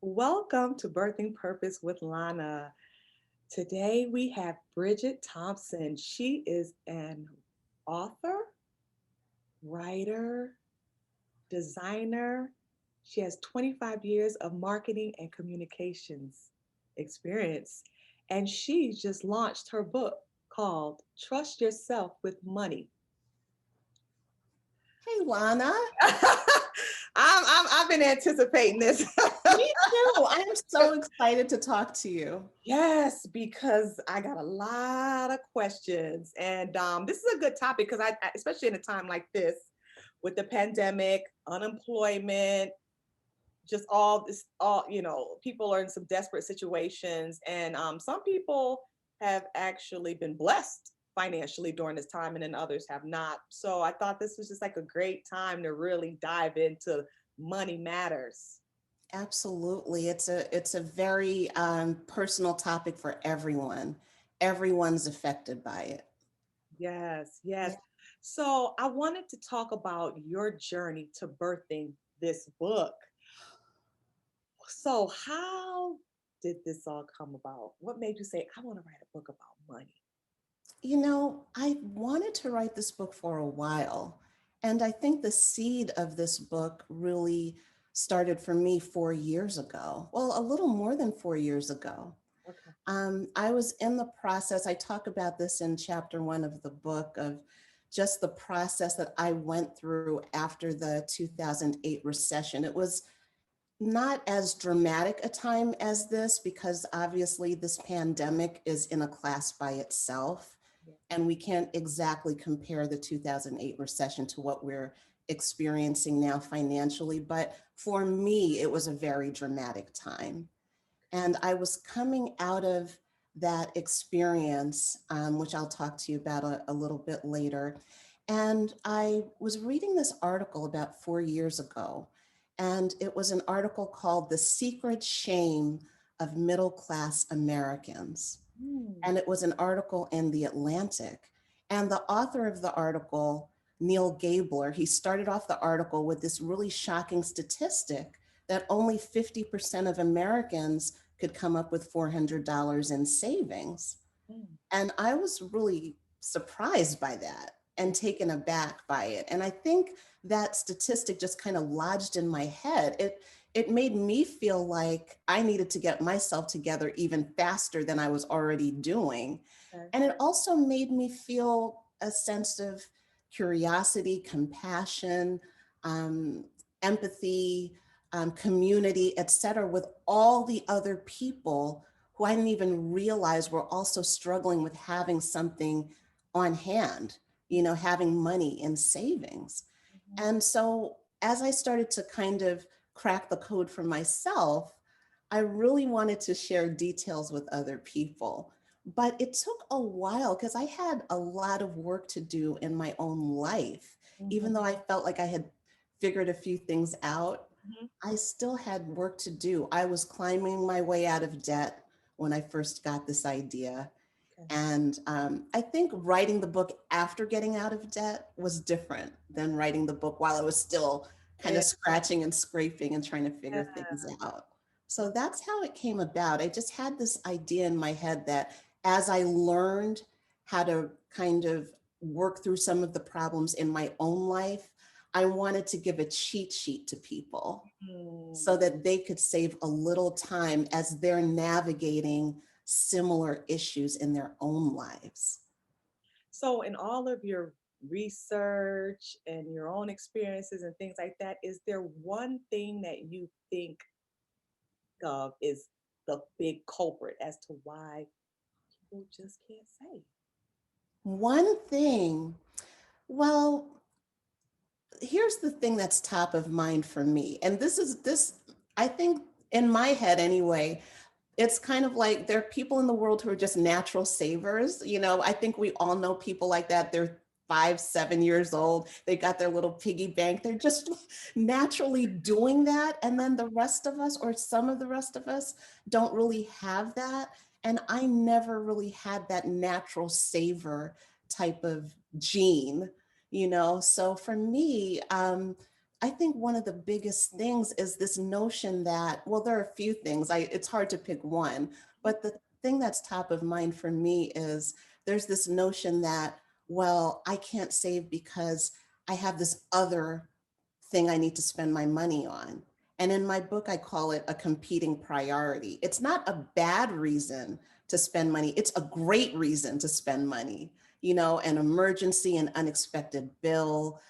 Welcome to Birthing Purpose with Lana. Today we have Brigitt Thompson. She is an author, writer, designer. She has 25 years of marketing and communications experience. And she just launched her book called Trust Yourself with Money. Hey, Lana. I've been anticipating this. Me too. I'm so excited to talk to you. Yes, because I got a lot of questions, and this is a good topic because especially in a time like this, with the pandemic, unemployment, just all this, people are in some desperate situations, and some people have actually been blessed financially during this time, and then others have not. So I thought this was just like a great time to really dive into money matters. Absolutely. It's a very personal topic for everyone. Everyone's affected by it. Yes, yes. Yeah. So I wanted to talk about your journey to birthing this book. So how did this all come about? What made you say, I want to write a book about money? I wanted to write this book for a while. And I think the seed of this book really started for me 4 years ago. Well, a little more than 4 years ago. Okay. I was in the process, I talk about this in chapter 1 of the book, of just the process that I went through after the 2008 recession. It was not as dramatic a time as this because obviously this pandemic is in a class by itself, Yeah. and we can't exactly compare the 2008 recession to what we're experiencing now financially. But for me, it was a very dramatic time. And I was coming out of that experience, which I'll talk to you about a little bit later. And I was reading this article about 4 years ago, and it was an article called The Secret Shame of Middle Class Americans. Hmm. And it was an article in The Atlantic. And the author of the article, Neil Gabler, he started off the article with this really shocking statistic that only 50% of Americans could come up with $400 in savings. Hmm. And I was really surprised by that and taken aback by it. And I think that statistic just kind of lodged in my head. It made me feel like I needed to get myself together even faster than I was already doing. Okay. And it also made me feel a sense of curiosity, compassion, um, empathy, community, et cetera, with all the other people who I didn't even realize were also struggling with having something on hand, having money in savings. Mhm. And so as I started to kind of crack the code for myself, I really wanted to share details with other people. But it took a while because I had a lot of work to do in my own life. Even Mhm. though I felt like I had figured a few things out, Mhm. I still had work to do. I was climbing my way out of debt when I first got this idea. Okay. And I think writing the book after getting out of debt was different than writing the book while I was still kind Yeah. of scratching and scraping and trying to figure things out. So that's how it came about. I just had this idea in my head that as I learned how to kind of work through some of the problems in my own life, I wanted to give a cheat sheet to people Hmm. so that they could save a little time as they're navigating similar issues in their own lives. So in all of your research and your own experiences and things like that, is there one thing that you think of is the big culprit as to why people just can't save? One thing, well, here's the thing that's top of mind for me. And this, I think in my head anyway, it's kind of like there are people in the world who are just natural savers. I think we all know people like that. They're 5, 7 years old. They got their little piggy bank. They're just naturally doing that. And then the rest of us, or some of the rest of us, don't really have that. And I never really had that natural saver type of gene. So for me, I think one of the biggest things is this notion that, well, there are a few things. It's hard to pick one, but the thing that's top of mind for me is there's this notion that, well, I can't save because I have this other thing I need to spend my money on. And in my book, I call it a competing priority. It's not a bad reason to spend money. It's a great reason to spend money. An emergency, an unexpected bill,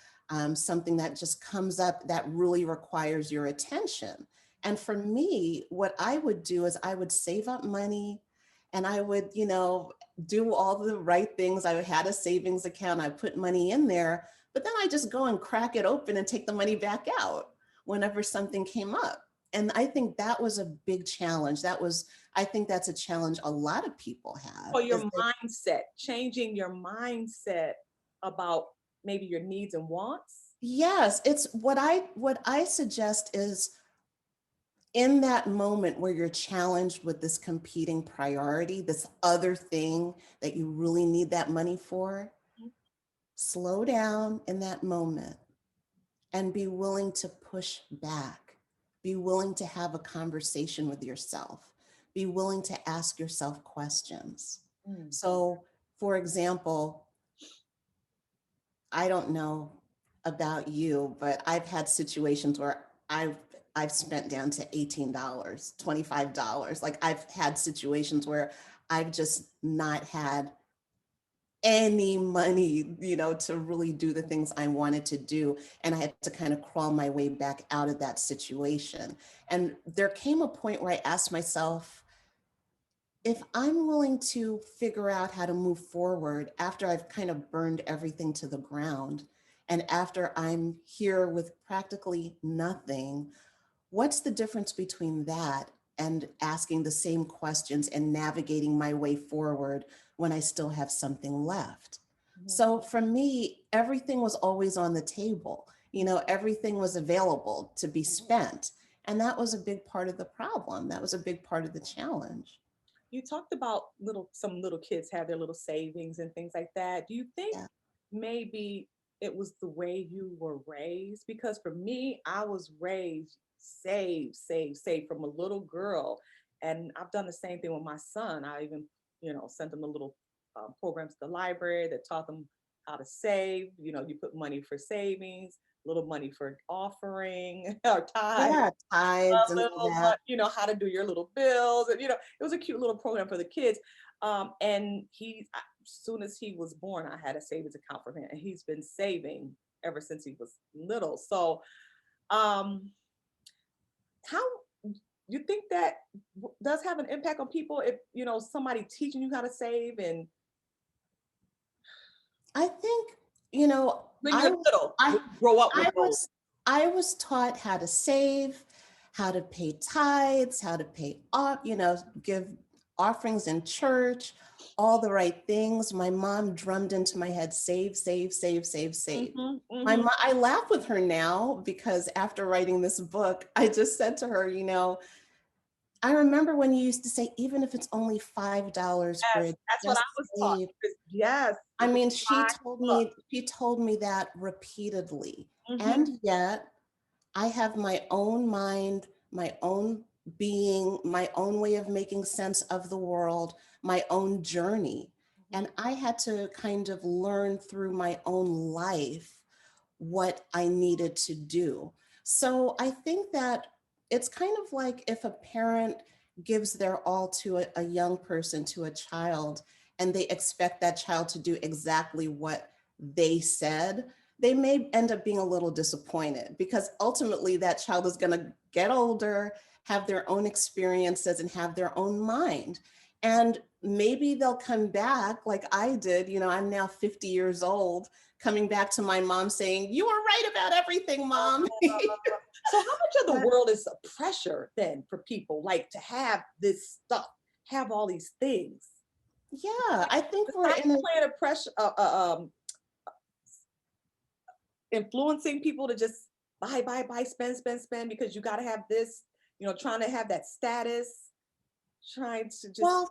something that just comes up that really requires your attention. And for me, what I would do is I would save up money and I would, do all the right things. I had a savings account, I put money in there, but then I just go and crack it open and take the money back out whenever something came up. And I think that was a big challenge. I think that's a challenge a lot of people have. So your mindset, changing your mindset about maybe your needs and wants. Yes, it's what I suggest is in that moment where you're challenged with this competing priority, this other thing that you really need that money for, slow down in that moment and be willing to push back. Be willing to have a conversation with yourself. Be willing to ask yourself questions. So, for example, I don't know about you, but I've had situations where I've spent down to $18, $25. Like I've had situations where I've just not had any money, to really do the things I wanted to do. And I had to kind of crawl my way back out of that situation. And there came a point where I asked myself, if I'm willing to figure out how to move forward after I've kind of burned everything to the ground, and after I'm here with practically nothing, what's the difference between that and asking the same questions and navigating my way forward when I still have something left? So for me, everything was always on the table. Everything was available to be spent. And that was a big part of the problem. That was a big part of the challenge. You talked about some little kids have their little savings and things like that. Do you think Yeah. maybe it was the way you were raised? Because for me, I was raised save, save, save from a little girl. And I've done the same thing with my son. I even, sent him a little programs to the library that taught them how to save. You put money for savings, little money for offering or tithes, Yeah, tithes a and all little, that. how to do your little bills. And, it was a cute little program for the kids. And as soon as he was born, I had a savings account for him, and he's been saving ever since he was little. So, um, how you think that does have an impact on people if, somebody teaching you how to save and I think, when you're little, I, when you grow up with I those. was, I was taught how to save, how to pay tithes, how to pay off, give offerings in church, all the right things. My mom drummed into my head, save, save, save, save, save. Mm-hmm, My mm-hmm. mom, I laugh with her now because after writing this book, I just said to her, I remember when you used to say, even if it's only $5, Yes, Bridget, that's what I just was taught. save. Yes, I it was mean, she told book. me, she told me that repeatedly. Mm-hmm. And yet I have my own mind, my own being, my own way of making sense of the world, my own journey. And I had to kind of learn through my own life what I needed to do. So I think that it's kind of like if a parent gives their all to a young person, to a child, and they expect that child to do exactly what they said, they may end up being a little disappointed because ultimately that child is going to get older, have their own experiences, and have their own mind. And maybe they'll come back like I did. I'm now 50 years old, coming back to my mom saying, "You were right about everything, mom." So how much of the But world is a pressure then for people like to have this stuff, have all these things? yeah, I think we're Society in a, playing a pressure, influencing people to just buy, buy, buy, spend, spend, spend because you got to have this, trying to have that status, trying to just. well,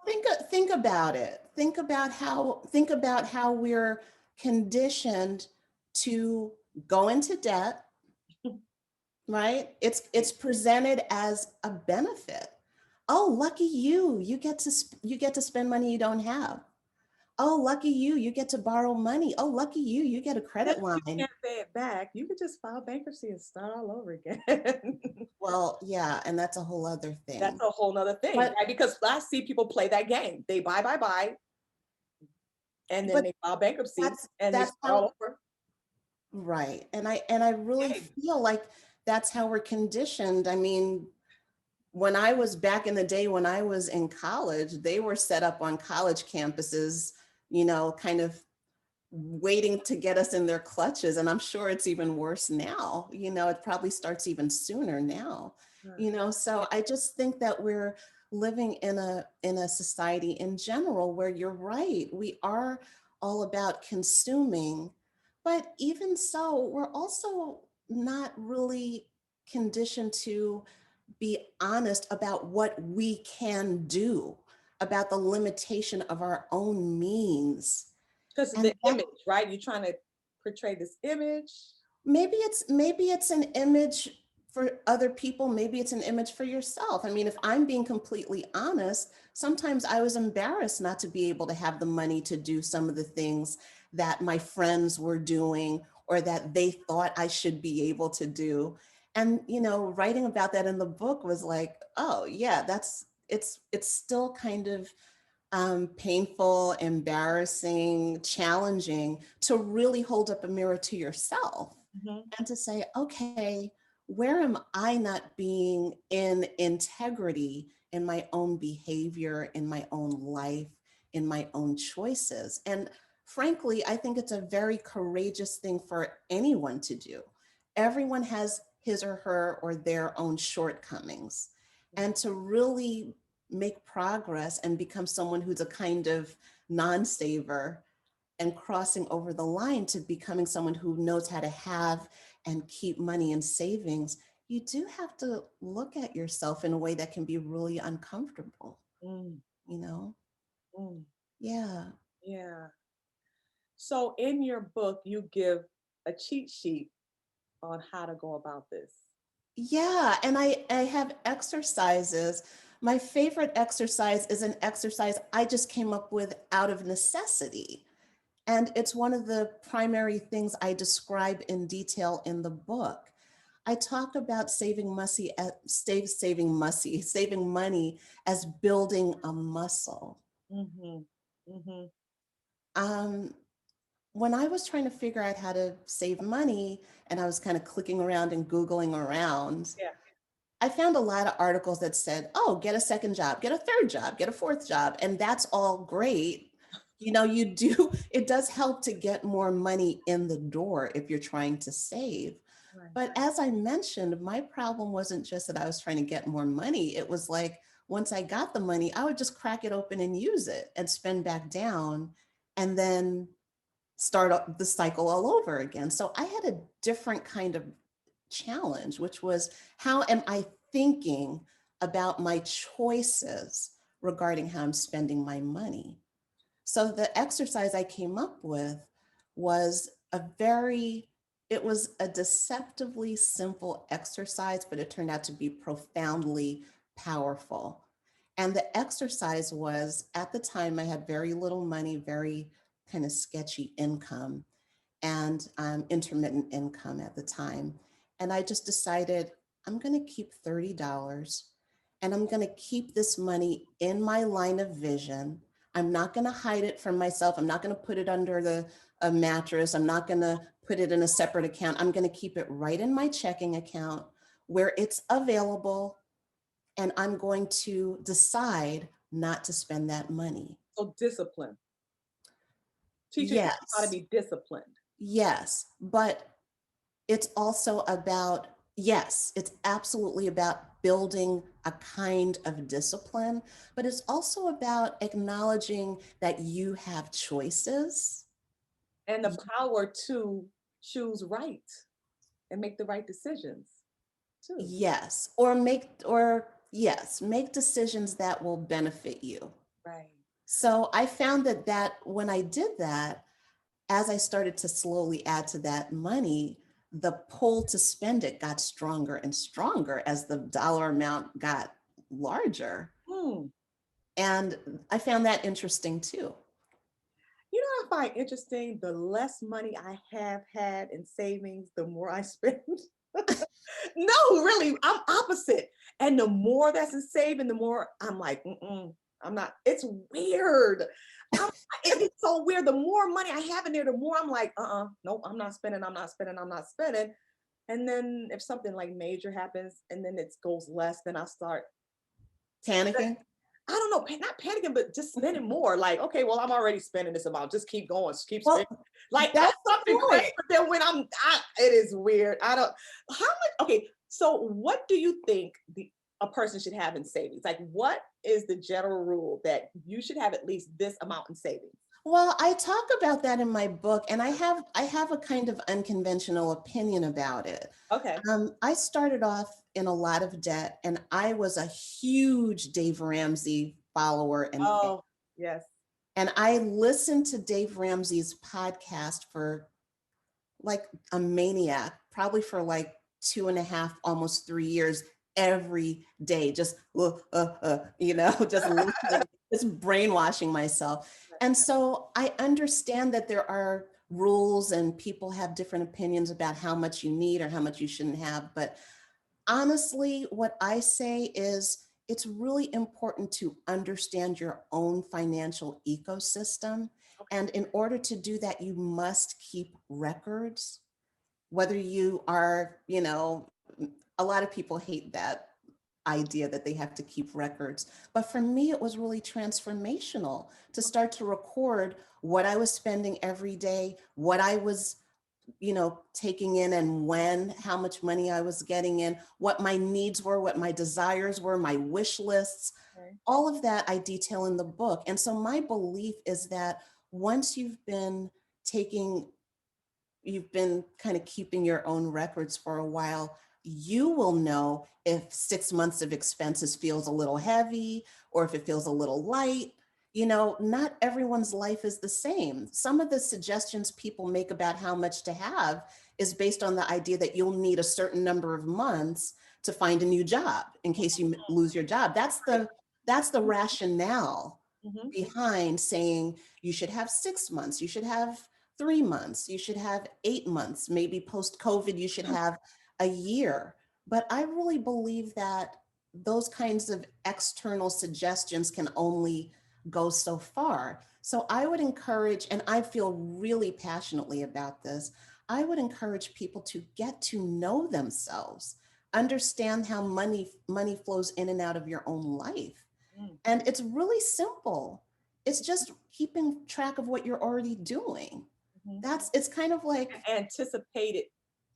think about it. Think about how we're conditioned to go into debt, right? It's presented as a benefit. Oh, lucky you, you get to spend money you don't have. Oh, lucky you get to borrow money. Oh, lucky you get a Then credit if you line. can't pay it back, you could just file bankruptcy and start all over again. Well, yeah, and that's a whole other That's thing. a whole nother thing, But right? Because I see people play that game. They buy, and then but they file bankruptcy and they that's start how all over. right. And I really Game. feel like that's how we're conditioned. I mean, when I was back in the day when I was in college, they were set up on college campuses, kind of waiting to get us in their clutches. And I'm sure it's even worse now. It probably starts even sooner now. So I just think that we're living in a society in general where you're right. We are all about consuming, but even so, we're also not really conditioned to be honest about what we can do, about the limitation of our own means. Because And the image, right? You're trying to portray this image. maybe it's an image for other people, maybe it's an image for yourself. I mean, if I'm being completely honest, sometimes I was embarrassed not to be able to have the money to do some of the things that my friends were doing or that they thought I should be able to do. And writing about that in the book was like, oh yeah, it's still kind of painful, embarrassing, challenging to really hold up a mirror to yourself Mhm. and to say, okay, where am I not being in integrity in my own behavior, in my own life, in my own choices? And frankly, I think it's a very courageous thing for anyone to do. Everyone has his or her or their own shortcomings. And to really make progress and become someone who's a kind of non-saver and crossing over the line to becoming someone who knows how to have and keep money in savings, you do have to look at yourself in a way that can be really uncomfortable, Mm, you know? mm, Yeah. yeah. So in your book, you give a cheat sheet on how to go about this. Yeah. And I have exercises. My favorite exercise is an exercise I just came up with out of necessity. And it's one of the primary things I describe in detail in the book. I talk about saving money as building a muscle. Mm-hmm. Mm-hmm. Um, when I was trying to figure out how to save money and I was kind of clicking around and Googling around, Yeah. I found a lot of articles that said, oh, get a second job, get a third job, get a fourth job. And that's all great. It does help to get more money in the door if you're trying to save. Right. But as I mentioned, my problem wasn't just that I was trying to get more money. It was like once I got the money, I would just crack it open and use it and spend back down and then start the cycle all over again. So I had a different kind of challenge, which was how am I thinking about my choices regarding how I'm spending my money? So the exercise I came up with was it was a deceptively simple exercise, but it turned out to be profoundly powerful. And the exercise was at the time I had very little money, very kind of sketchy income and intermittent income at the time. And I just decided I'm going to keep $30 and I'm going to keep this money in my line of vision. I'm not going to hide it from myself. I'm not going to put it under a mattress. I'm not going to put it in a separate account. I'm going to keep it right in my checking account where it's available. And I'm going to decide not to spend that money. So discipline. Teaching yourself how to Yes, be disciplined. yes. But it's also about, yes, it's absolutely about building a kind of discipline, but it's also about acknowledging that you have choices. And the power to choose right and make the right decisions too. Yes, yes, make decisions that will benefit you. Right. So I found that when I did that, as I started to slowly add to that money, the pull to spend it got stronger and stronger as the dollar amount got larger. Hmm. And I found that interesting too. You know what I find interesting? The less money I have had in savings, the more I spend. No, really, I'm opposite. And the more that's in saving, the more I'm like, I'm not. It's weird. I'm, it's so weird. The more money I have in there, the more I'm like, nope, I'm not spending. I'm not spending. I'm not spending. And then if something like major happens, and then it goes less, then I start. Panicking? I don't know, not panicking, but just spending more. Like, okay, well, I'm already spending this amount. Just keep going, just keep spending. Well, Like that's the something crazy. point. But then when it is weird. I don't. How much? Okay, so what do you think a person should have in savings? Like, what is the general rule that you should have at least this amount in savings? Well, I talk about that in my book, and I have a kind of unconventional opinion about it. Okay. I started off in a lot of debt, and I was a huge Dave Ramsey follower and fan. Oh, yes. And I listened to Dave Ramsey's podcast for like a maniac, probably for like 2.5, almost 3 years, every day, just just listening, just brainwashing myself. And so I understand that there are rules and people have different opinions about how much you need or how much you shouldn't have. But honestly, what I say is it's really important to understand your own financial ecosystem. And in order to do that, you must keep records. Whether you are, a lot of people hate that idea that they have to keep records. But for me, it was really transformational to start to record what I was spending every day, what I was taking in and when, how much money I was getting in, what my needs were, what my desires were, my wish lists, Okay. all of that I detail in the book. And so my belief is that once taking, you've been kind of keeping your own records for a while, you will know if 6 months of expenses feels a little heavy or if it feels a little light. Not everyone's life is the same. Some of the suggestions people make about how much to have is based on the idea that you'll need a certain number of months to find a new job in case you lose your job. That's the rationale Hmm. behind saying you should have 6 months, you should have 3 months, you should have 8 months, maybe post COVID, you should have a year. But I really believe that those kinds of external suggestions can only go so far. So I would encourage, and I feel really passionately about this, I would encourage people to get to know themselves, understand how money flows in and out of your own life. And it's really simple. It's just keeping track of what you're already doing. Hmm. It's kind of like, Anticipated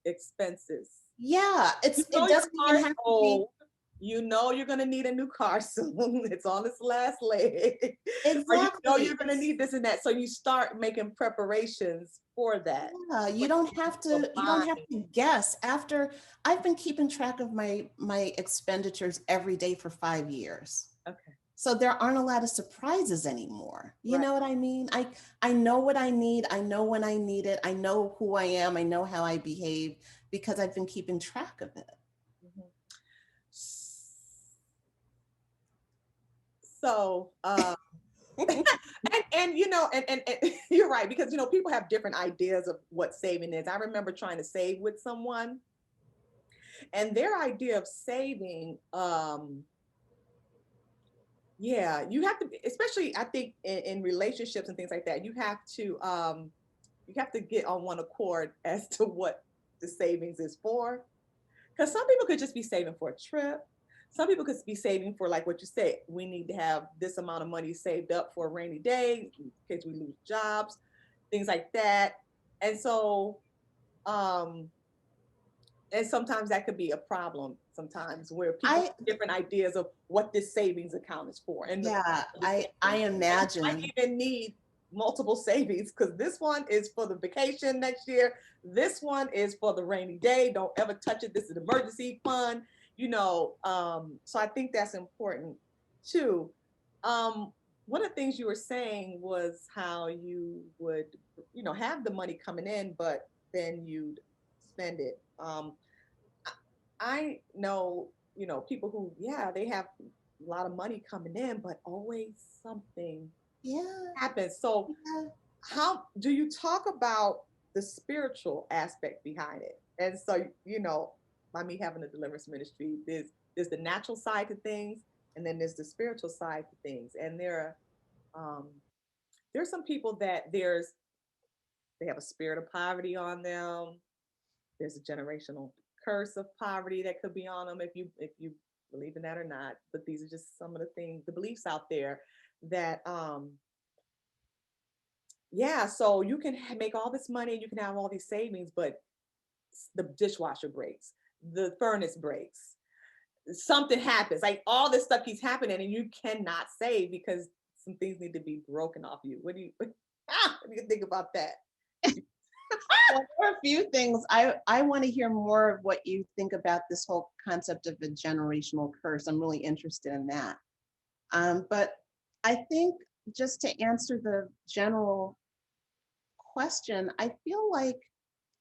expenses. yeah, You it know your doesn't car even is have to be old. You know you're gonna need a new car soon. It's on its last leg. Or you know exactly. you're gonna need this and that. So you start making preparations for that. Yeah, With you don't have to guess. After I've been keeping track of my expenditures every day for 5 years. Okay, So there aren't a lot of surprises anymore. You right. know what I mean? I know what I need. I know when I need it. I know who I am. I know how I behave because I've been keeping track of it. Mhm. So and and you're right, because people have different ideas of what saving is. I remember trying to save with someone, and their idea of saving, yeah, you have to, especially I think in relationships and things like that, you have to get on one accord as to what the savings is for. Because some people could just be saving for a trip. Some people could be saving for, like what you said, we need to have this amount of money saved up for a rainy day in case we lose jobs, things like that. And so, um, and sometimes that could be a problem sometimes where people I have different ideas of what this savings account is for. And Yeah, the I savings, and you might imagine. even need multiple savings because this one is for the vacation next year. This one is for the rainy day. Don't ever touch it. This is an emergency fund, so I think that's important too. Um, one of the things you were saying was how you would, have the money coming in, but then you'd spend it. I know, people who, yeah, they have a lot of money coming in, but always something Yeah. happens. So Yeah. how do you talk about the spiritual aspect behind it? And so, by me having a deliverance ministry, there's the natural side to things, and then there's the spiritual side to things. And um, there's some people that they have a spirit of poverty on them. There's a generational curse of poverty that could be on them if you believe in that or not. But these are just some of the things, the beliefs out there that yeah, so you can make all this money and you can have all these savings, but the dishwasher breaks, the furnace breaks, something happens, like all this stuff keeps happening and you cannot save because some things need to be broken off you. What do you think about that? Well, there are a few things. I want to hear more of what you think about this whole concept of a generational curse. I'm really interested in that. But I think just to answer the general question, I feel like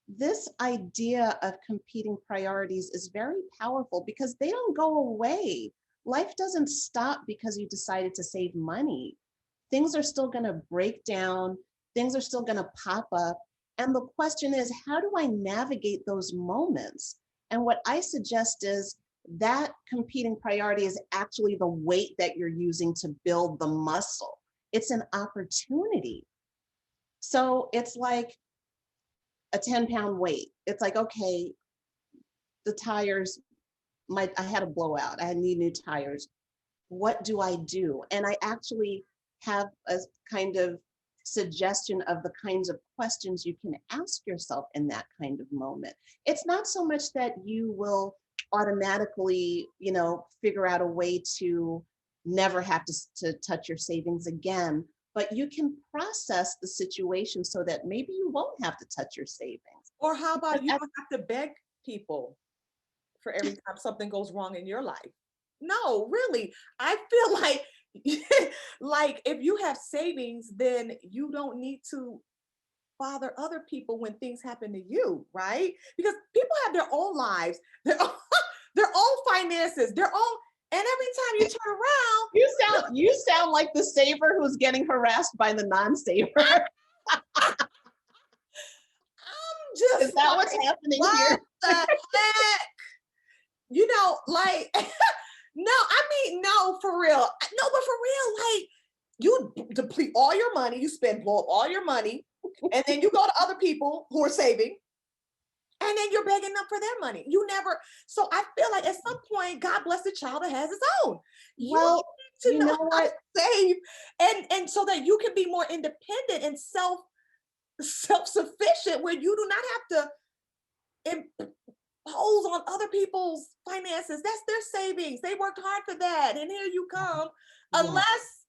this idea of competing priorities is very powerful because they don't go away. Life doesn't stop because you decided to save money. Things are still going to break down, things are still going to pop up. And the question is, how do I navigate those moments? And what I suggest is that competing priority is actually the weight that you're using to build the muscle. It's an opportunity. So it's like a 10-pound weight. It's like, okay, the tires, I had a blowout. I need new tires. What do I do? And I actually have a kind of suggestion of the kinds of questions you can ask yourself in that kind of moment. It's not so much that you will automatically, figure out a way to never have to touch your savings again, but you can process the situation so that maybe you won't have to touch your savings. Or how about you don't have to beg people for every time something goes wrong in your life? No, really. I feel like like if you have savings, then you don't need to bother other people when things happen to you, right? Because people have their own lives, their own finances, their own, and every time you turn around, You sound like the saver who's getting harassed by the non-saver. I'm just Is that what's happening here? what the heck? Like no, I mean, no, for real. No, but for real, like you deplete all your money, blow up all your money, and then you go to other people who are saving, and then you're begging them for their money. You never. So I feel like at some point, God bless the child that has his own. Well, you need to you know know how to what? save, and so that you can be more independent and self-sufficient, where you do not have to impose on other people's finances. That's their savings. They worked hard for that, and here you come. Yeah. Unless,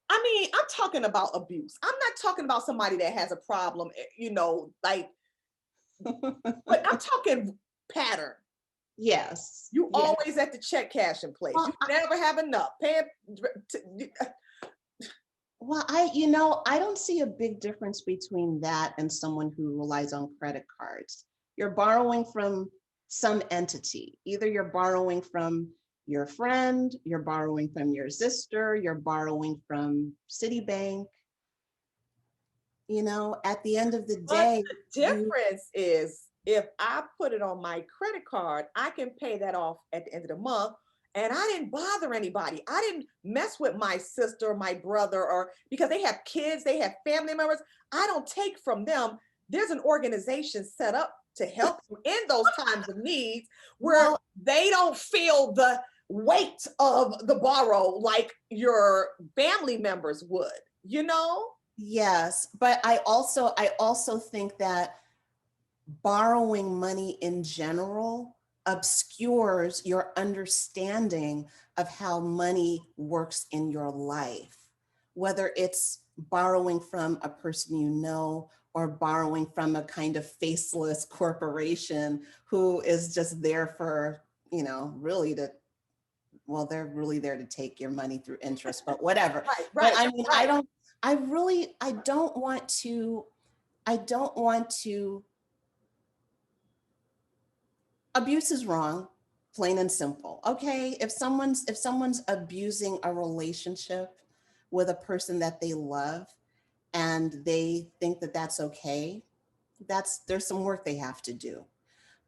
I mean, I'm talking about abuse. I'm not talking about somebody that has a problem, like. But I'm talking pattern. Yes. You Yes. always at the check cashing place. Well, You never have enough. Well, I don't see a big difference between that and someone who relies on credit cards. You're borrowing from some entity. Either you're borrowing from your friend, you're borrowing from your sister, you're borrowing from Citibank. At the end of the But day, the difference is if I put it on my credit card, I can pay that off at the end of the month. And I didn't bother anybody. I didn't mess with my sister, my brother, or because they have kids, they have family members. I don't take from them. There's an organization set up to help you in those times of needs where they don't feel the weight of the borrow like your family members would, Yes, but I also think that borrowing money in general obscures your understanding of how money works in your life, whether it's borrowing from a person or borrowing from a kind of faceless corporation who is just there for, really they're really there to take your money through interest, but whatever. Right. But I mean, right. I don't want to Abuse is wrong, plain and simple. Okay, if someone's abusing a relationship with a person that they love and they think that that's okay, there's some work they have to do.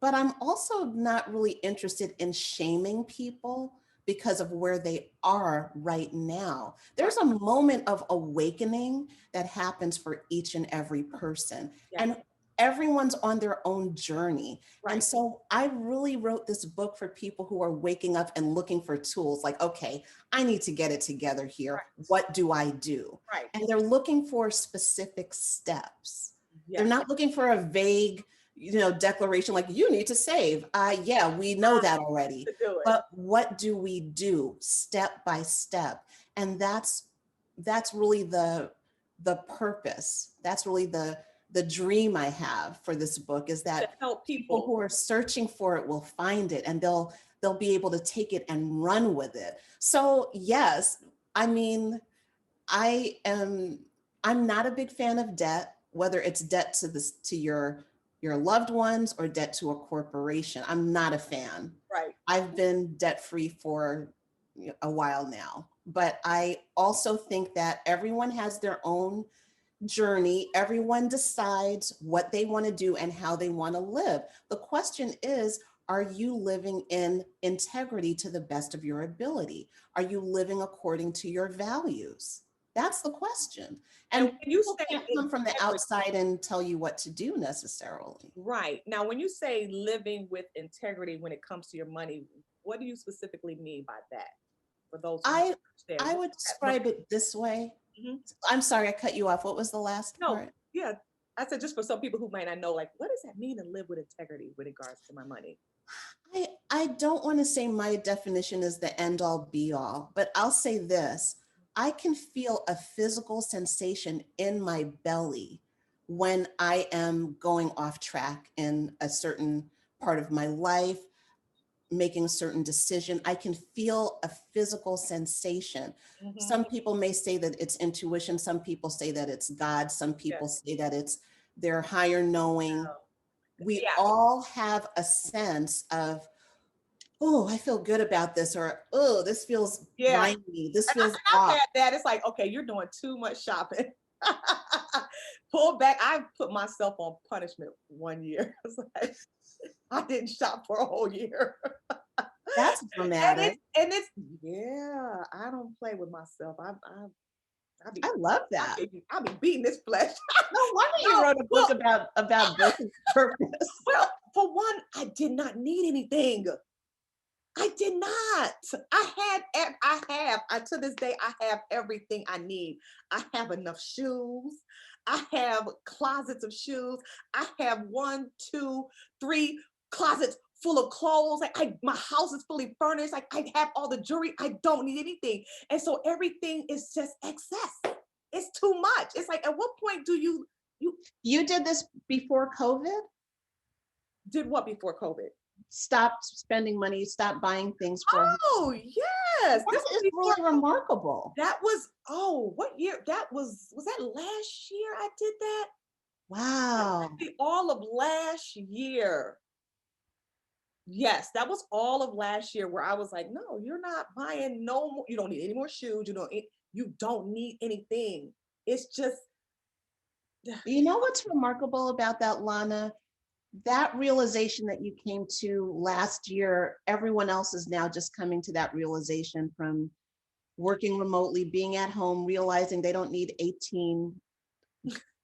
But I'm also not really interested in shaming people because of where they are right now. There's Right. a moment of awakening that happens for each and every person. Yes. And everyone's on their own journey. And Right. so I really wrote this book for people who are waking up and looking for tools like, okay, I need to get it together here. Right. What do I do? Right. And they're looking for specific steps. They're Yes. not looking for a vague, declaration like you need to save. Yeah, we know that already. To do it. But what do we do step by step? And that's really the purpose. That's really the dream I have for this book, is To that help people people. who are searching for it will find it, and they'll be able to take it and run with it. So yes, I mean, I am I'm not a big fan of debt, whether it's debt to your loved ones or debt to a corporation. I'm not a fan. Right. I've been debt free for a while now, but I also think that everyone has their own journey. Everyone decides what they want to do and how they want to live. The question is, are you living in integrity to the best of your ability? Are you living according to your values? That's the question. And And when you people say can't come from the integrity, outside and tell you what to do necessarily. right. Now, when you say living with integrity when it comes to your money, what do you specifically mean by that? For those who don't I understand, I what would does that look describe it this way. like? Mhm. I'm sorry I cut you off. What was the last No, part? yeah. I said just for some people who might not know, like, what does that mean to live with integrity with regards to my money? I don't want to say my definition is the end all be all, but I'll say this. I can feel a physical sensation in my belly when I am going off track in a certain part of my life, making a certain decision. I can feel a physical sensation. Hmm. Some people may say that it's intuition. Some people say that it's God. Some Yes. people say that it's their higher knowing. Oh, We yeah. all have a sense of, oh, I feel good about this, or oh, this feels Yeah. grimy, this And feels I've off. had that. It's like, okay, you're doing too much shopping. Pull back. I put myself on punishment one year. It's like, I didn't shop for a whole year. That's And dramatic. it's yeah, I don't play with myself. I be I love that. I be beating this flesh. No wonder you No, wrote a book well, about breaking purpose. well, for one, I did not need anything. I did not. I to this day, I have everything I need. I have enough shoes. I have closets of shoes. I have one, two, three closets full of clothes. My house is fully furnished. Like I have all the jewelry. I don't need anything. And so everything is just excess. It's too much. It's like, at what point do you You did this before COVID? did what before COVID? Stopped spending money, stopped buying things for her. Oh, yes. This That was is before really remarkable. that was, oh, what year? Was that last year I did that? That Wow. might be all of last year. Yes, that was all of last year where I was like, no, you're not buying no more. You don't need any more shoes. You don't need anything. It's just You know what's remarkable about that, Lana? That realization that you came to last year, everyone else is now just coming to that realization from working remotely, being at home, realizing they don't need 18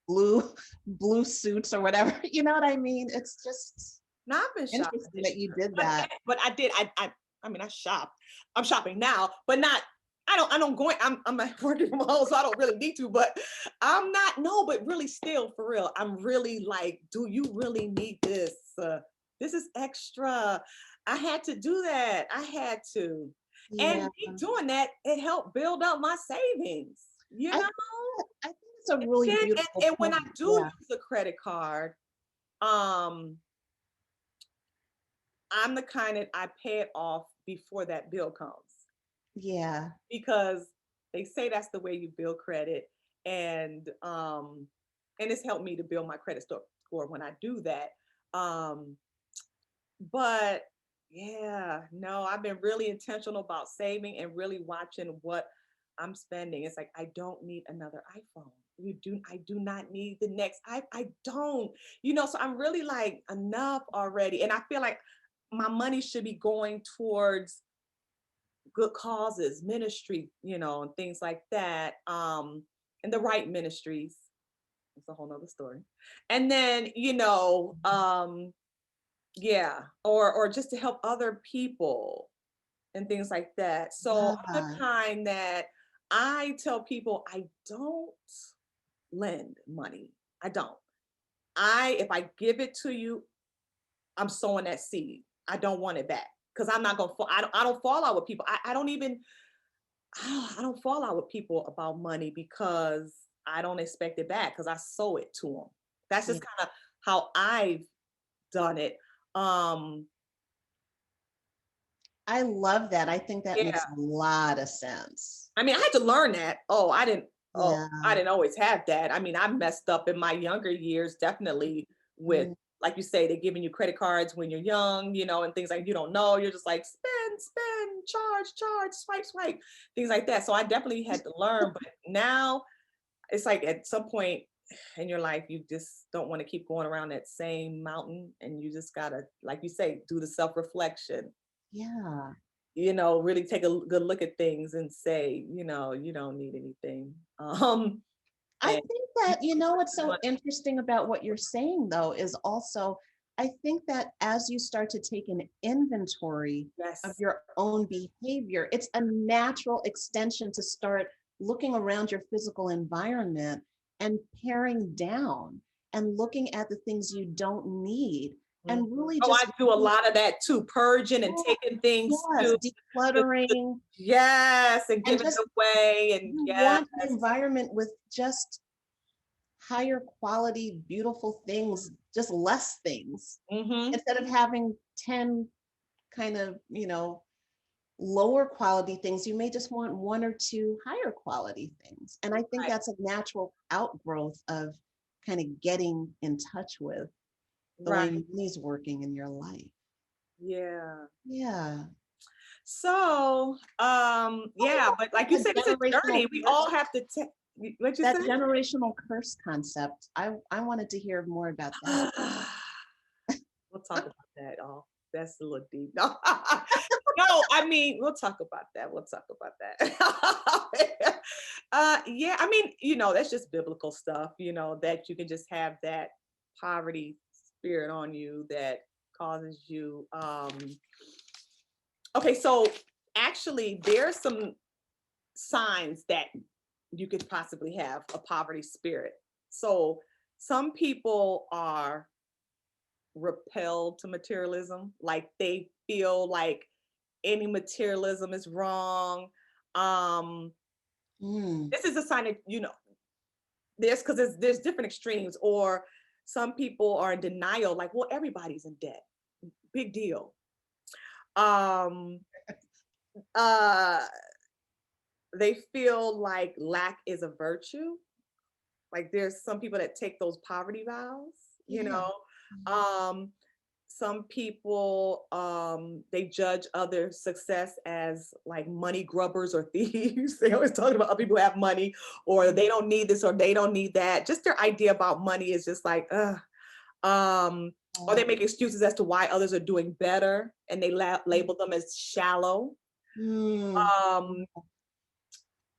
blue blue suits or whatever. You know what I mean? It's just not I've been shopping interesting this that you year. did But that. but I did I mean I shop. I'm shopping now, but not I don't go I'm like working from home, so I don't really need to, but I'm not no, but really still for real. I'm really like, do you really need this? This is extra. I had to do that. I had to. And Yeah, me doing that, it helped build up my savings, you I know? think I think it's a really Then beautiful and when I point. do Yeah, use a credit card, um, I'm the kind that I pay it off before that bill comes yeah. because they say that's the way you build credit, and it's helped me to build my credit score when I do that. Um, But yeah, no, I've been really intentional about saving and really watching what I'm spending. It's like I don't need another iPhone. I do not need the next. I don't, so I'm really like enough already. And I feel like my money should be going towards good causes, ministry, and things like that. And the right ministries. It's a whole nother story. And then, yeah, or just to help other people and things like that. So I'm the Yeah. kind that I tell people I don't lend money. I don't. If I give it to you, I'm sowing that seed. I don't want it back because I'm not gonna fall. I don't fall out with people. I don't even. I don't fall out with people about money because I don't expect it back because I sow it to them. That's Yeah. just kind of how I've done it. Um, I love that. I think that yeah. makes a lot of sense. I mean, I had to learn that. Yeah. I didn't always have that. I mean, I messed up in my younger years, definitely with, Mm. like you say, they're giving you credit cards when you're young, and things like you don't know. You're just like spend, charge, swipe, things like that. So I definitely had to learn. But now it's like at some point in your life, you just don't want to keep going around that same mountain. And you just gotta, like you say, do the self-reflection, Yeah. really take a good look at things and say, you don't need anything. I And think you that, what's so interesting about what you're saying, though, is also, I think that as you start to take an inventory of yes, your own behavior, it's a natural extension to start looking around your physical environment and paring down and looking at the things you don't need mhm. and really Oh, I just, do a lot of that too, purging and taking things yes, decluttering yes, and and giving just it away, and you yes. want an environment with just higher quality, beautiful things, just less things. Hmm. Instead of having 10 kind of, lower quality things, you may just want one or two higher quality things. And I think Right, that's a natural outgrowth of kind of getting in touch with the way right, money's working in your life. yeah. Yeah. So, Oh, yeah, but like you yeah, said, it's a generational journey. We all curse. have to what you That say? generational curse concept. I wanted to hear more about that. We'll talk about that. Oh, that's a little deep. No, no, I mean, we'll talk about that. We'll talk about that. Yeah, I mean, that's just biblical stuff, that you can just have that poverty spirit on you that causes you. Okay, so actually, there's some signs that you could possibly have a poverty spirit. So some people are repelled to materialism, like they feel like any materialism is wrong. um Mm. this is a sign that because there's different extremes, or some people are in denial, like, well, everybody's in debt, big deal. um uh they feel like lack is a virtue, like there's some people that take those poverty vows, Yeah. um some people they judge other success as like money grubbers or thieves. They always talking about other people who have money, or they don't need this or they don't need that. Just their idea about money is just like or they make excuses as to why others are doing better, and they label them as shallow. Mm. um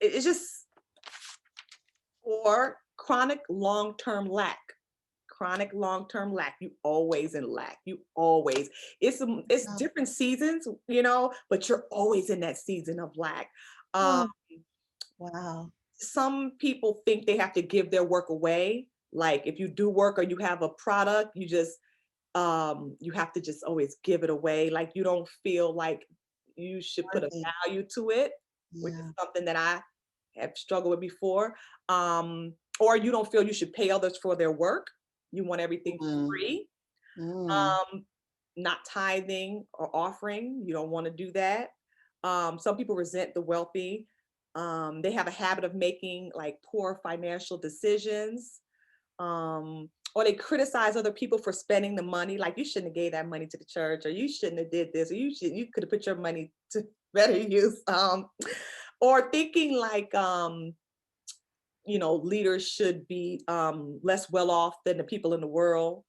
it's just, or chronic long-term lack. You always in lack. You always. It's Wow. different seasons, but you're always in that season of lack. um Oh, wow. some people think they have to give their work away. Like if you do work or you have a product, you have to just always give it away. Like you don't feel like you should put a Worthy. value to it, which is Yeah. something that I have struggled with before. Or you don't feel you should pay others for their work. You want everything Mm. free. Mm. Um, Not tithing or offering. You don't want to do that. Some people resent the wealthy. They have a habit of making like poor financial decisions. or they criticize other people for spending the money, like you shouldn't have gave that money to the church, or you shouldn't have did this, or you could have put your money to better use. Or thinking like leaders should be less well off than the people in the world,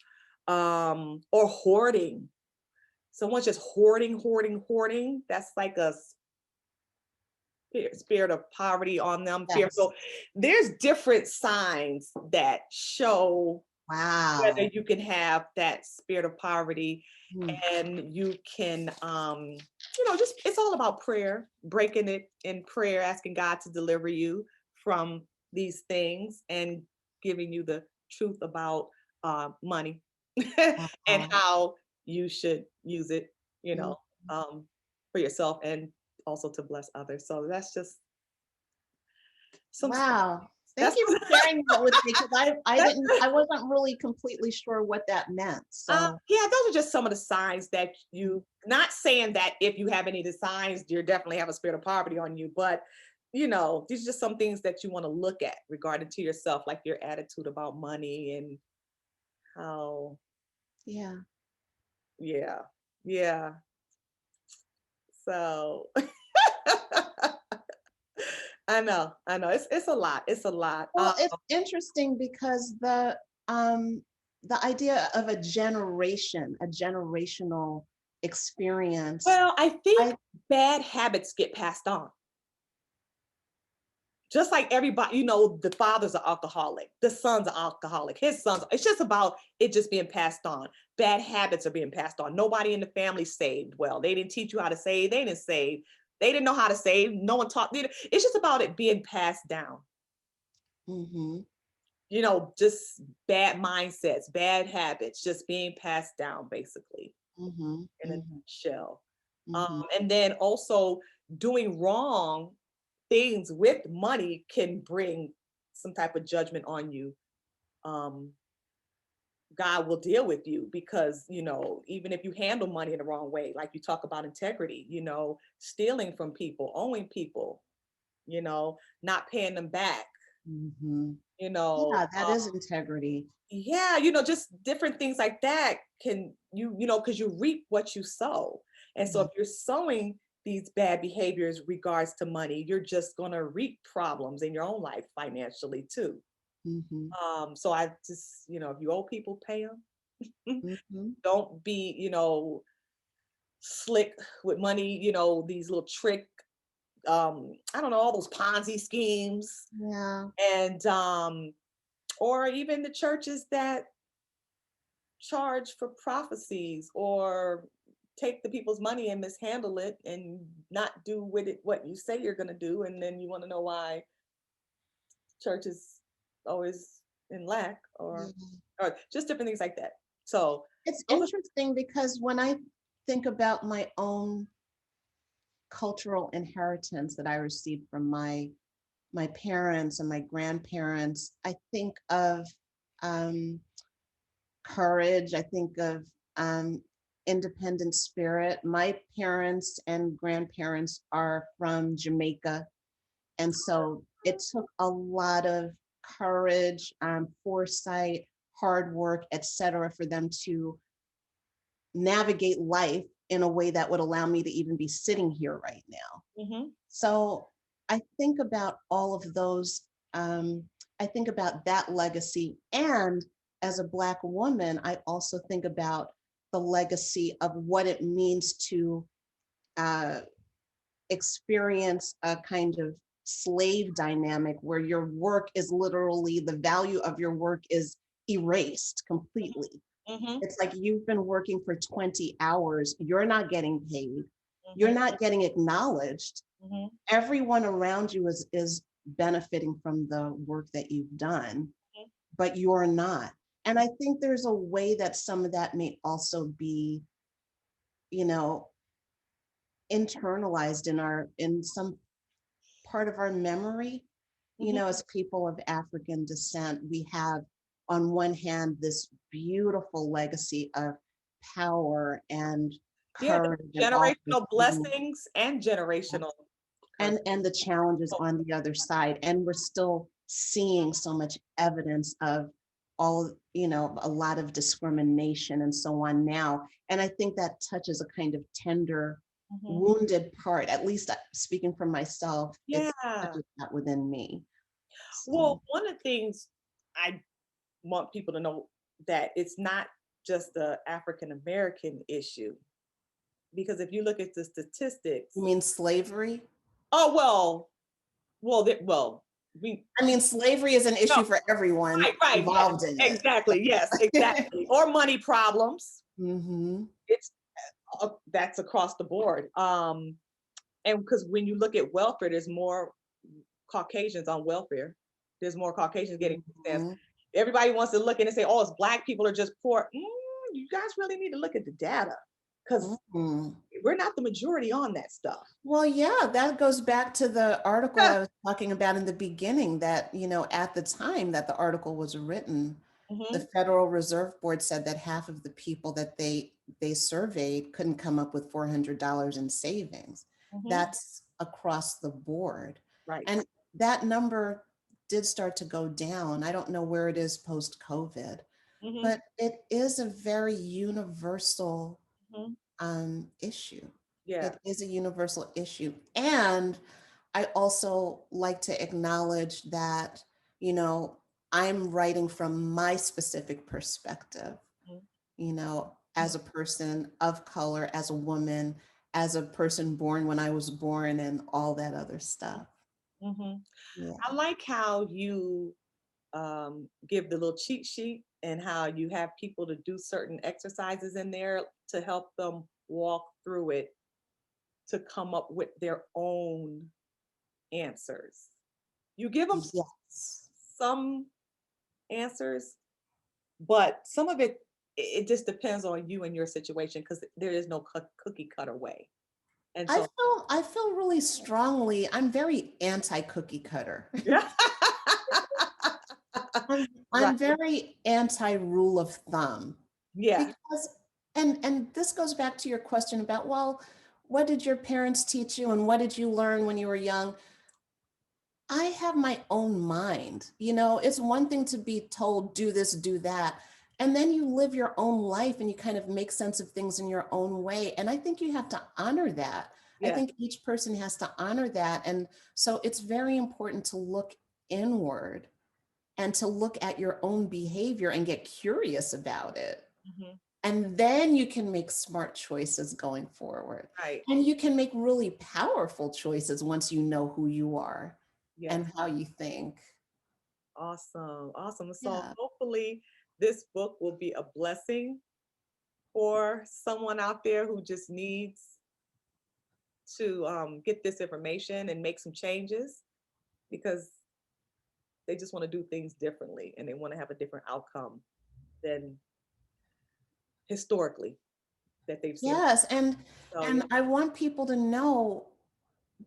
or hoarding. Someone's just hoarding, hoarding, hoarding. That's like a spirit of poverty on them. Fear. Yes. So there's different signs that show whether Wow. you can have that spirit of poverty, Mm. and you can just, it's all about prayer, breaking it in prayer, asking God to deliver you from these things and giving you the truth about money and Wow. how you should use it, Mm. for yourself and also to bless others. So that's just some Wow. Thank that's you for sharing that with me, because I wasn't really completely sure what that meant. So yeah, those are just some of the signs that you, not saying that if you have any of the signs, you definitely have a spirit of poverty on you, but these are just some things that you want to look at regarding to yourself, like your attitude about money and how, yeah. yeah, yeah. So it's a lot. It's a lot. Well, it's interesting because the idea of a generational experience. Well, I think I bad habits get passed on. Just like everybody, the father's an alcoholic, the son's an alcoholic, his sons, it's just about it just being passed on. Bad habits are being passed on. Nobody in the family saved well. They didn't teach you how to save. They didn't save. They didn't know how to save. No one taught. It's just about it being passed down. mhm, Just bad mindsets, bad habits, just being passed down, basically, mhm, in a mhm, nutshell. mhm, And then also doing wrong things with money can bring some type of judgment on you. Um, God will deal with you because, even if you handle money in the wrong way, like you talk about integrity, stealing from people, owing people, not paying them back, mhm. you know, Yeah, that is integrity. yeah, just different things like that can because you reap what you sow. And so Yeah. if you're sowing these bad behaviors regards to money, you're just going to reap problems in your own life financially too. Mhm, So I just, if you owe people, pay them. mhm. Don't be, slick with money, these little trick, I don't know, all those Ponzi schemes, Yeah. and or even the churches that charge for prophecies or take the people's money and mishandle it and not do with it what you say you're going to do, and then you want to know why church is always in lack, Yeah. or just different things like that. So It's those are, interesting because when I think about my own cultural inheritance that I received from my parents and my grandparents, I think of um, courage. I think of um, independent spirit. My parents and grandparents are from Jamaica, and so it took a lot of courage, foresight, hard work, etc., for them to navigate life in a way that would allow me to even be sitting here right now. mhm, So I think about all of those. I think about that legacy. And as a Black woman, I also think about the legacy of what it means to uh, experience a kind of slave dynamic where your work is literally, the value of your work is erased completely. mhm, It's like you've been working for 20 hours, you're not getting paid, you're mhm, not getting acknowledged. mhm, Everyone around you is benefiting from the work that you've done, mhm. but you're not. And I think there's a way that some of that may also be, you know, internalized in some part of our memory. You Mhm. know, as people of African descent, we have on one hand this beautiful legacy of power and Yeah, the courage and all these generational things, blessings and generational curse. and the challenges on the other side. And we're still seeing so much evidence of a lot of discrimination and so on now. And I think that touches a kind of tender, Mhm. wounded part, at least speaking for myself, it Yeah. touches that within me. So, Well, one of the things I want people to know that it's not just the African American issue, because if you look at the statistics, you mean slavery? oh well, we I mean, slavery is an no, issue for everyone right, yes, involved in it. exactly, yes, exactly, or money problems. Hmm. It's that's across the board. And because when you look at welfare, there's more Caucasians on welfare. There's more Caucasians getting food stamps. Hmm. Everybody wants to look in and say, "Oh, it's black people are just poor." You guys really need to look at the data because Hmm. we're not the majority on that stuff. Well, yeah, that goes back to the article Yeah. I was talking about in the beginning that, at the time that the article was written, the Hmm. Federal Reserve Board said that half of the people that they surveyed couldn't come up with $400 in savings. Hmm. That's across the board. Right. And that number did start to go down. I don't know where it is post-COVID, Hmm. but it is a very universal Hmm. issue. Yeah. It is a universal issue. And I also like to acknowledge that, you know, I'm writing from my specific perspective, as a person of color, as a woman, as a person born when I was born, and all that other stuff. Hmm. Yeah. I like how you give the little cheat sheet and how you have people to do certain exercises in there to help them walk through it to come up with their own answers. You give them Yes. some answers, but some of it just depends on you and your situation because there is no cookie cutter way. And so, I feel really strongly, I'm very anti-cookie cutter. yeah. Right. I'm very anti-rule of thumb Yeah. because and this goes back to your question about, well, what did your parents teach you and what did you learn when you were young? I have my own mind. It's one thing to be told, do this, do that. And then you live your own life and you kind of make sense of things in your own way. And I think you have to honor that. I Yeah. think each person has to honor that. And so it's very important to look inward and to look at your own behavior and get curious about it. Hmm. And then you can make smart choices going forward. Right. And you can make really powerful choices once you know who you are Yes. and how you think. Awesome. Awesome. So Yeah. hopefully this book will be a blessing for someone out there who just needs to get this information and make some changes because they just want to do things differently and they want to have a different outcome than historically that they've seen. Yes. And So yeah, and I want people to know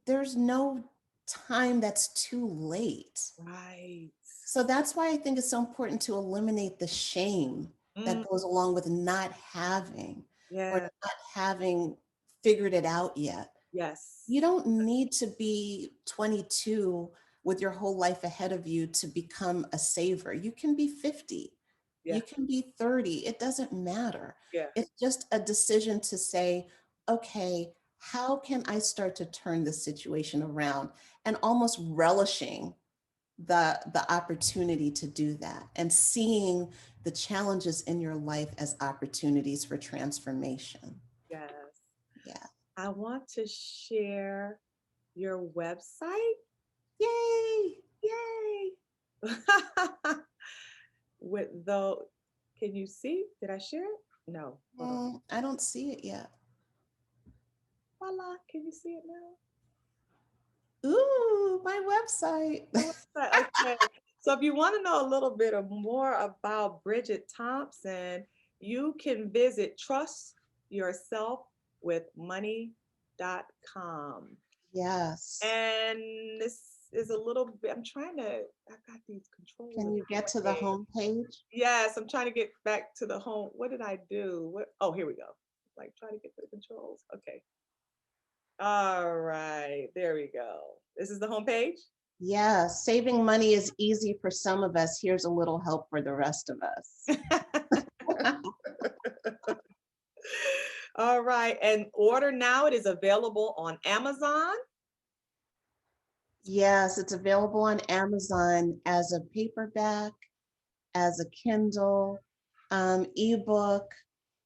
there's no time that's too late. right. So that's why I think it's so important to eliminate the shame that Mm, goes along with not having or yeah. not having figured it out yet. Yes. You don't need to be 22 with your whole life ahead of you to become a saver. You can be 50. Yeah. You can be 30. It doesn't matter. Yeah. It's just a decision to say, okay, how can I start to turn this situation around? And almost relishing the opportunity to do that and seeing the challenges in your life as opportunities for transformation. Yes. Yeah. I want to share your website. Yay. Yay. With though, can you see? Did I share it? No. Hold on. I don't see it yet. Voila. Can you see it now? Ooh, my website. My website. Okay. So if you want to know a little bit more about Brigitt Thompson, you can visit trustyourselfwithmoney.com. Yes. And this is a little bit, I've got these controls Can in you get to my the way. home page? Yes, I'm trying to get back to the home. What did I do? What? Oh, here we go. Like trying to get to the controls. Okay. All right. There we go. This is the home page. Yeah, saving money is easy for some of us. Here's a little help for the rest of us. All right. And order now. It is available on Amazon. Yes, it's available on Amazon as a paperback, as a Kindle, ebook,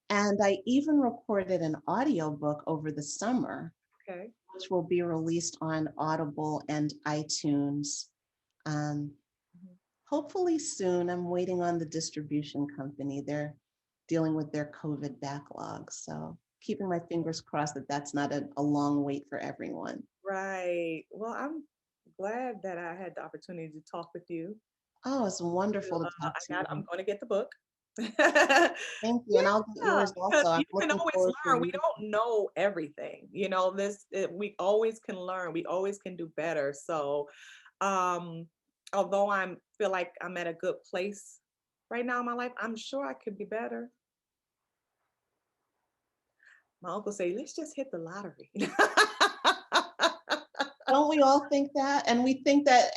and I even recorded an audiobook over the summer, Okay. which will be released on Audible and iTunes. Um, Mhm. Hopefully soon. I'm waiting on the distribution company. They're dealing with their COVID backlog. So keeping my fingers crossed that that's not a long wait for everyone. Right. Well, I'm glad that I had the opportunity to talk with you. Oh, it's wonderful to talk to I'm you. going to get the book. Thank you. And I'll get Yeah, yours because also. I'm you can looking always forward to learn. We reading. don't know everything. We always can learn. We always can do better. So, um, although feel like I'm at a good place right now in my life, I'm sure I could be better. My uncle say, let's just hit the lottery. Don't we all think that? And we think that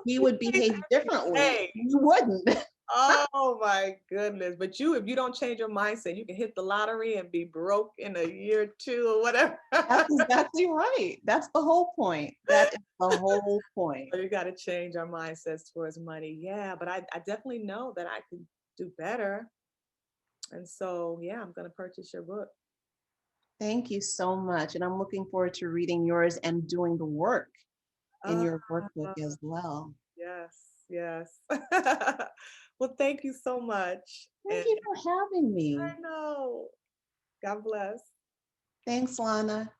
we would behave differently. Hey, You wouldn't. oh my goodness. But if you don't change your mindset, you can hit the lottery and be broke in a year or two or whatever. That's exactly right. That's the whole point. That is the whole point. So you got to change our mindsets towards money. Yeah, but I definitely know that I can do better. And so, yeah, I'm going to purchase your book. Thank you so much. And I'm looking forward to reading yours and doing the work in Ah, your workbook as well. yes, yes. Well, thank you so much. Thank And you for having me. I know. God bless. Thanks, Lana.